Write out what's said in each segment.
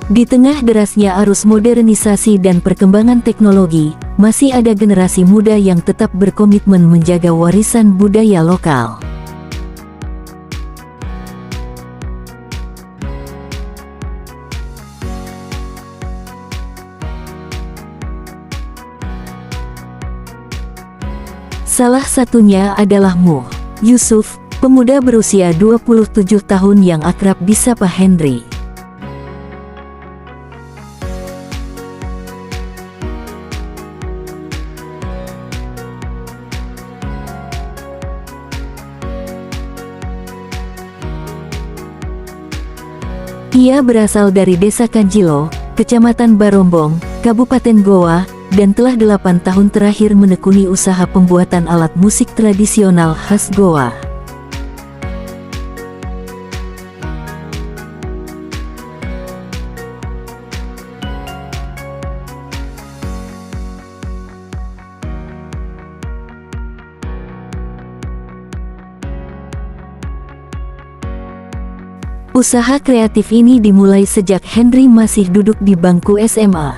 Di tengah derasnya arus modernisasi dan perkembangan teknologi, masih ada generasi muda yang tetap berkomitmen menjaga warisan budaya lokal. Salah satunya adalah Muh Yusuf, pemuda berusia 27 tahun yang akrab disapa Henry. Ia berasal dari Desa Kanjilo, Kecamatan Barombong, Kabupaten Goa, dan telah 8 tahun terakhir menekuni usaha pembuatan alat musik tradisional khas Goa. Usaha kreatif ini dimulai sejak Henry masih duduk di bangku SMA.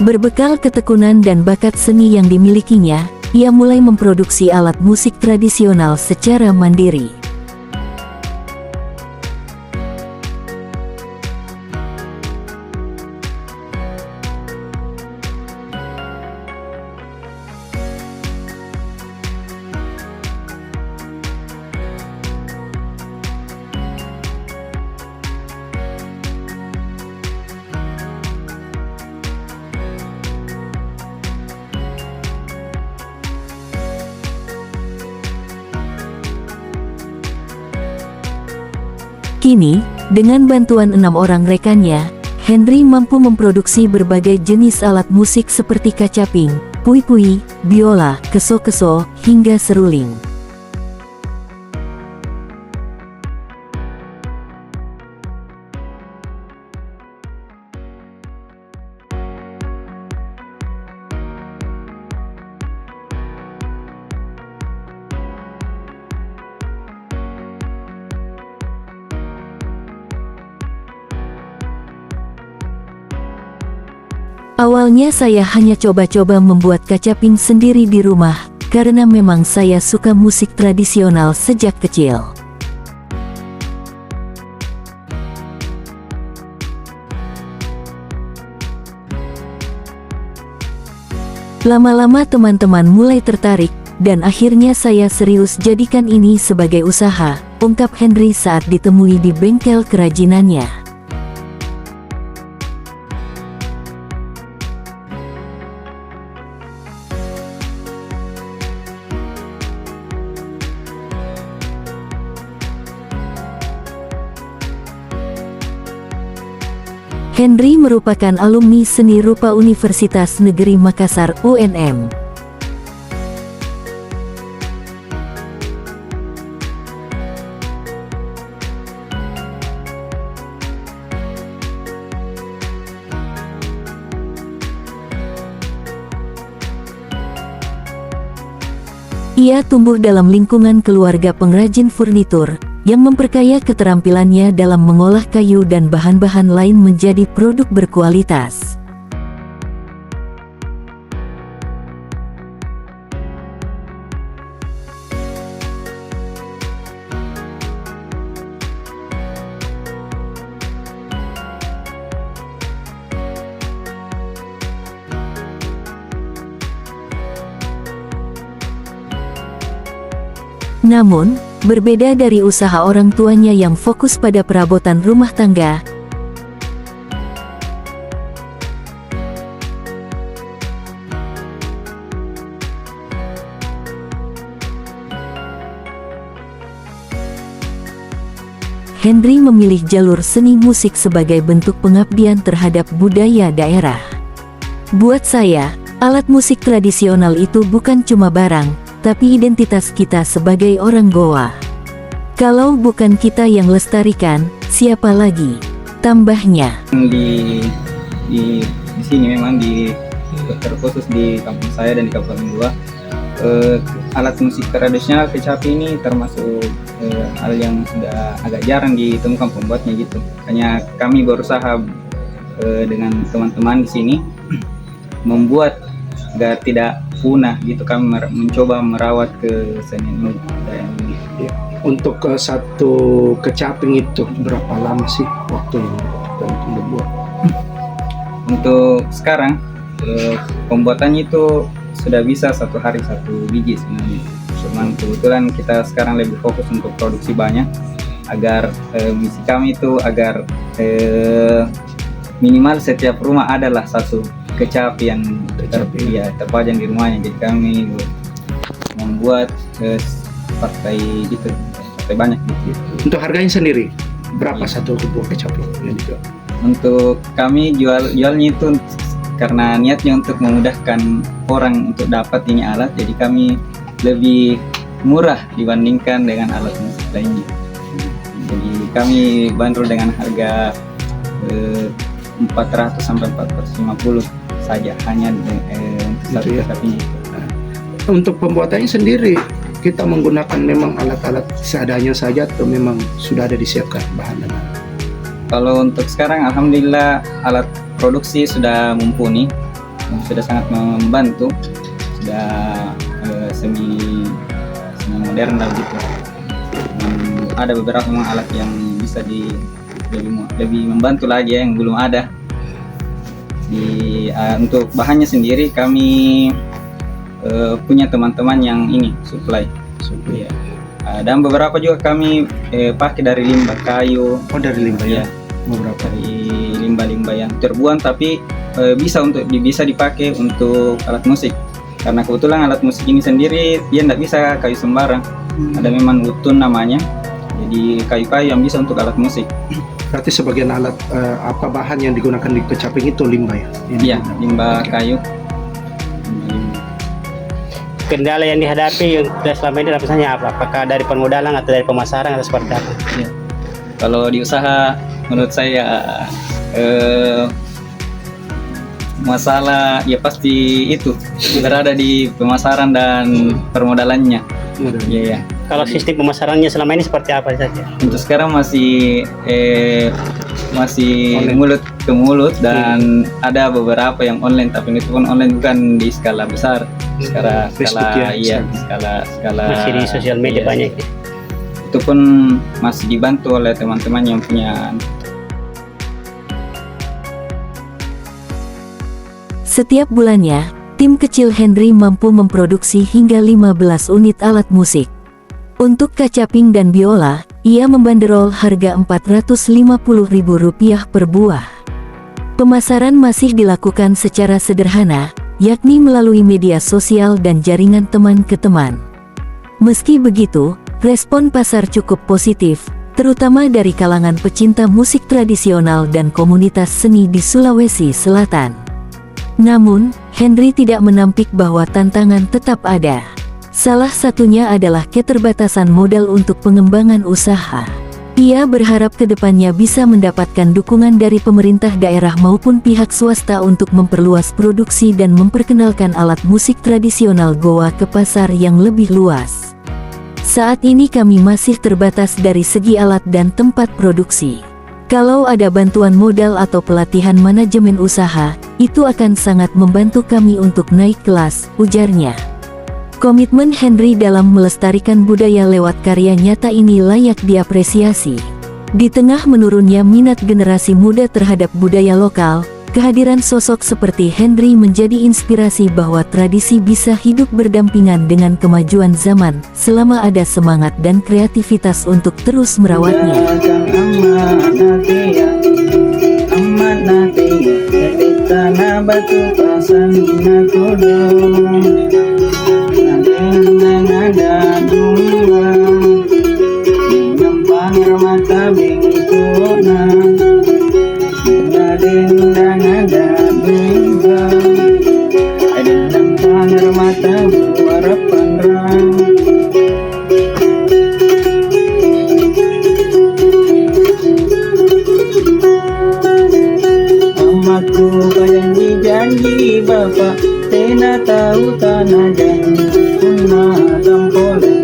Berbekal ketekunan dan bakat seni yang dimilikinya, ia mulai memproduksi alat musik tradisional secara mandiri. Kini, dengan bantuan 6 orang rekannya, Henry mampu memproduksi berbagai jenis alat musik seperti kacaping, pui-pui, biola, keso-keso, hingga seruling. Awalnya saya hanya coba-coba membuat kacaping sendiri di rumah, karena memang saya suka musik tradisional sejak kecil. Lama-lama teman-teman mulai tertarik, dan akhirnya saya serius jadikan ini sebagai usaha, ungkap Henry saat ditemui di bengkel kerajinannya. Henry merupakan alumni seni rupa Universitas Negeri Makassar (UNM). Ia tumbuh dalam lingkungan keluarga pengrajin furnitur, yang memperkaya keterampilannya dalam mengolah kayu dan bahan-bahan lain menjadi produk berkualitas. Namun, berbeda dari usaha orang tuanya yang fokus pada perabotan rumah tangga, Henry memilih jalur seni musik sebagai bentuk pengabdian terhadap budaya daerah. Buat saya, alat musik tradisional itu bukan cuma barang, tapi identitas kita sebagai orang Goa. Kalau bukan kita yang lestarikan, siapa lagi? Tambahnya, di sini memang terkhusus di kampung saya dan di Kabupaten Goa, alat musik tradisional kecapi ini termasuk hal yang sudah agak jarang ditemukan pembuatnya gitu. Hanya kami berusaha dengan teman-teman di sini membuat agar tidak punah gitu. Kami mencoba merawat kesenian budaya ini. Ya. Untuk satu kecaping itu berapa lama sih waktu yang untuk membuat? Untuk sekarang pembuatannya itu sudah bisa 1 hari 1 biji sebenarnya. Cuman kebetulan kita sekarang lebih fokus untuk produksi banyak agar misi kami itu agar minimal setiap rumah adalah 1 kecapi yang terpajang di rumahnya. Jadi kami membuat partai gitu, partai banyak gitu. Untuk harganya sendiri berapa satu buah kecapi yang dijual? Untuk kami jualnya itu karena niatnya untuk memudahkan orang untuk dapat ini alat, jadi kami lebih murah dibandingkan dengan alat musik lainnya. Jadi kami bandrol dengan harga 400 sampai 450 saja hanya untuk satu kecapi. Untuk pembuatannya sendiri kita menggunakan memang alat-alat seadanya saja atau memang sudah ada disiapkan bahan dan alat? Kalau untuk sekarang alhamdulillah alat produksi sudah mumpuni, sudah sangat membantu, sudah semi modern lah gitu. Ada beberapa memang alat yang bisa lebih membantu lagi yang belum ada. Untuk bahannya sendiri kami punya teman-teman yang ini supply. Ya. Dan beberapa juga kami pakai dari limbah kayu. Oh, dari limbah ya? Beberapa dari limbah-limbah yang terbuang tapi bisa dipakai untuk alat musik. Karena kebetulan alat musik ini sendiri dia tidak bisa kayu sembarang. Ada memang utun namanya. Jadi kayu-kayu yang bisa untuk alat musik. Berarti sebagian alat bahan yang digunakan di kecaping itu limbah ya? Iya, limbah kayu. Kendala yang dihadapi selama ini misalnya apa? Apakah dari permodalan atau dari pemasaran atau seperti apa? Ya. Kalau di usaha menurut saya masalah ya pasti itu berada di pemasaran dan permodalannya. Iya ya. Kalau sistem pemasarannya selama ini seperti apa saja? Untuk sekarang masih mulut ke mulut dan ada beberapa yang online, tapi itu pun online bukan di skala besar. Skala masih di sosial media banyak. Itu pun masih dibantu oleh teman-teman yang punya. Setiap bulannya, tim kecil Henry mampu memproduksi hingga 15 unit alat musik. Untuk kacaping dan biola, ia membanderol harga Rp450.000 per buah. Pemasaran masih dilakukan secara sederhana, yakni melalui media sosial dan jaringan teman ke teman. Meski begitu, respon pasar cukup positif, terutama dari kalangan pecinta musik tradisional dan komunitas seni di Sulawesi Selatan. Namun, Henry tidak menampik bahwa tantangan tetap ada. Salah satunya adalah keterbatasan modal untuk pengembangan usaha. Ia berharap kedepannya bisa mendapatkan dukungan dari pemerintah daerah maupun pihak swasta untuk memperluas produksi dan memperkenalkan alat musik tradisional Goa ke pasar yang lebih luas. Saat ini kami masih terbatas dari segi alat dan tempat produksi. Kalau ada bantuan modal atau pelatihan manajemen usaha, itu akan sangat membantu kami untuk naik kelas, ujarnya. Komitmen Henry dalam melestarikan budaya lewat karya nyata ini layak diapresiasi. Di tengah menurunnya minat generasi muda terhadap budaya lokal, kehadiran sosok seperti Henry menjadi inspirasi bahwa tradisi bisa hidup berdampingan dengan kemajuan zaman, selama ada semangat dan kreativitas untuk terus merawatnya. aku janji Bapak tena tahu tanah janji punna tampole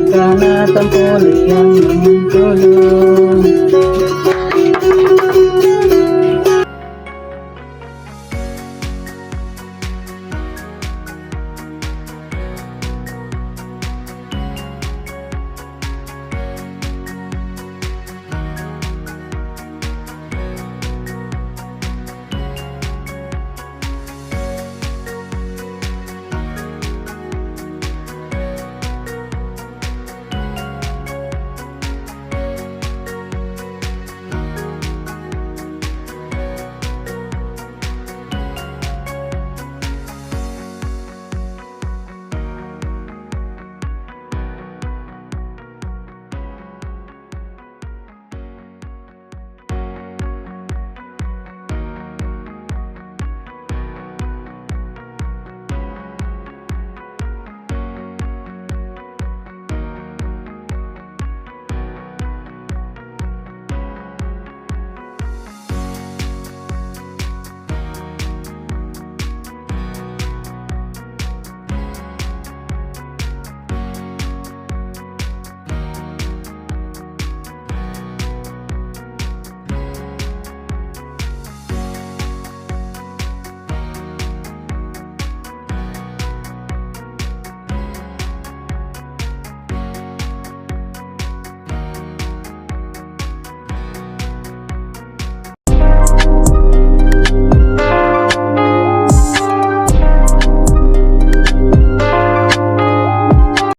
karena tampole yang dulu